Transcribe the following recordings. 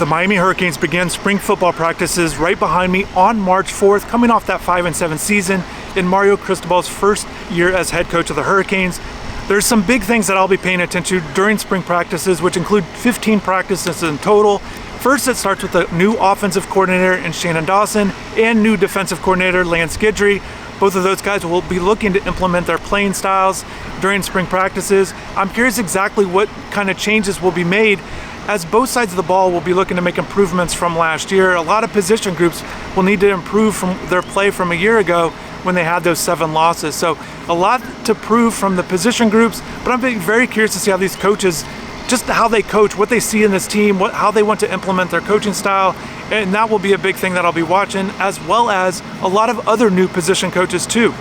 The Miami Hurricanes began spring football practices right behind me on March 4th, coming off that 5-7 season in Mario Cristobal's first year as head coach of the Hurricanes. There's some big things that I'll be paying attention to during spring practices, which include 15 practices in total. First, it starts with the new offensive coordinator in Shannon Dawson and new defensive coordinator Lance Guidry. Both of those guys will be looking to implement their playing styles during spring practices. I'm curious exactly what kind of changes will be made, as both sides of the ball will be looking to make improvements from last year. A lot of position groups will need to improve from their play from a year ago when they had those 7 losses. So a lot to prove from the position groups, but I'm being very curious to see how these coaches, just how they coach, what they see in this team, how they want to implement their coaching style, and that will be a big thing that I'll be watching, as well as a lot of other new position coaches too.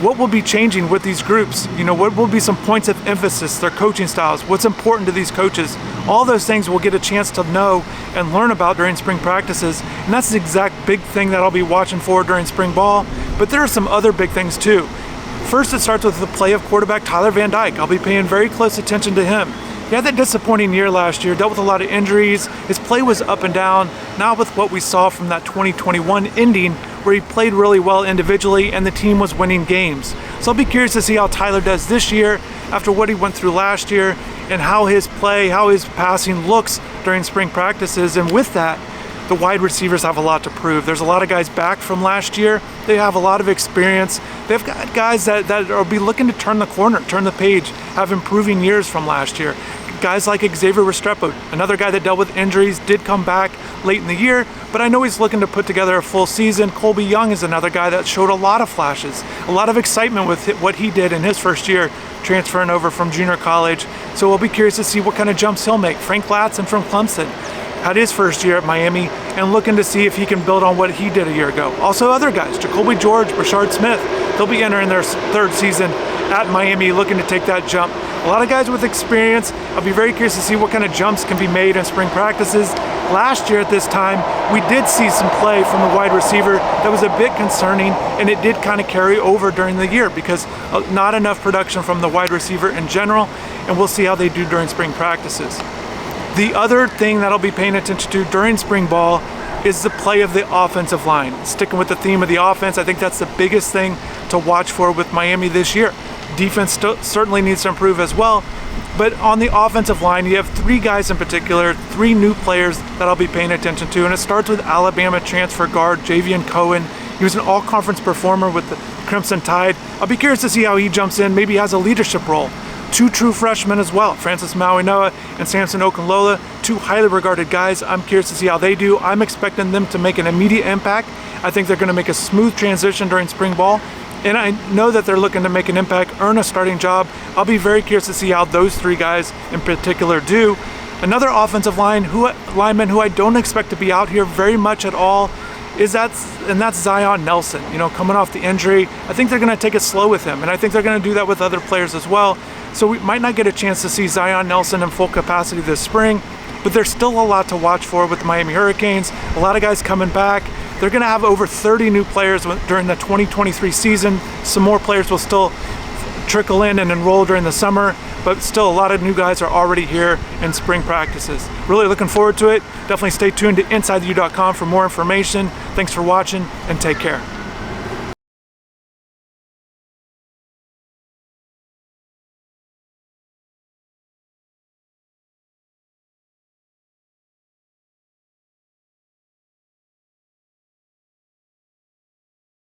What will be changing with these groups? What will be some points of emphasis, their coaching styles, what's important to these coaches? All those things we'll get a chance to know and learn about during spring practices, and that's the exact big thing that I'll be watching for during spring ball. But there are some other big things too. First, it starts with the play of quarterback Tyler Van Dyke. I'll be paying very close attention to him. He had that disappointing year last year, dealt with a lot of injuries. His play was up and down, not with what we saw from that 2021 ending, where he played really well individually and the team was winning games. So I'll be curious to see how Tyler does this year after what he went through last year, and how his play, how his passing looks during spring practices. And with that, the wide receivers have a lot to prove. There's a lot of guys back from last year. They have a lot of experience. They've got guys that will be looking to turn the corner, turn the page, have improving years from last year. Guys like Xavier Restrepo, another guy that dealt with injuries, did come back late in the year, but I know he's looking to put together a full season. Colby Young is another guy that showed a lot of flashes, a lot of excitement with what he did in his first year, transferring over from junior college. So we'll be curious to see what kind of jumps he'll make. Frank Latson from Clemson had his first year at Miami, and looking to see if he can build on what he did a year ago. Also other guys, Jacoby George, Rashard Smith, they'll be entering their 3rd season at Miami, looking to take that jump. A lot of guys with experience. I'll be very curious to see what kind of jumps can be made in spring practices. Last year at this time, we did see some play from the wide receiver that was a bit concerning, and it did kind of carry over during the year because not enough production from the wide receiver in general, and we'll see how they do during spring practices. The other thing that I'll be paying attention to during spring ball is the play of the offensive line. Sticking with the theme of the offense, I think that's the biggest thing to watch for with Miami this year. Defense certainly needs to improve as well, but on the offensive line, you have 3 guys in particular, 3 new players that I'll be paying attention to, and it starts with Alabama transfer guard Javion Cohen. He was an all-conference performer with the Crimson Tide. I'll be curious to see how he jumps in, maybe has a leadership role. 2 true freshmen as well, Francis Mauigoa and Samson Okunlola, 2 highly regarded guys. I'm curious to see how they do. I'm expecting them to make an immediate impact. I think they're going to make a smooth transition during spring ball, and I know that they're looking to make an impact, earn a starting job. I'll be very curious to see how those 3 guys in particular do. Another offensive lineman who I don't expect to be out here very much at all that's Zion Nelson. Coming off the injury, I think they're going to take it slow with him, and I think they're going to do that with other players as well. So we might not get a chance to see Zion Nelson in full capacity this spring, but there's still a lot to watch for with the Miami Hurricanes. A lot of guys coming back. They're going to have over 30 new players during the 2023 season. Some more players will still trickle in and enroll during the summer, but still a lot of new guys are already here in spring practices. Really looking forward to it. Definitely stay tuned to InsideTheU.com for more information. Thanks for watching, and take care.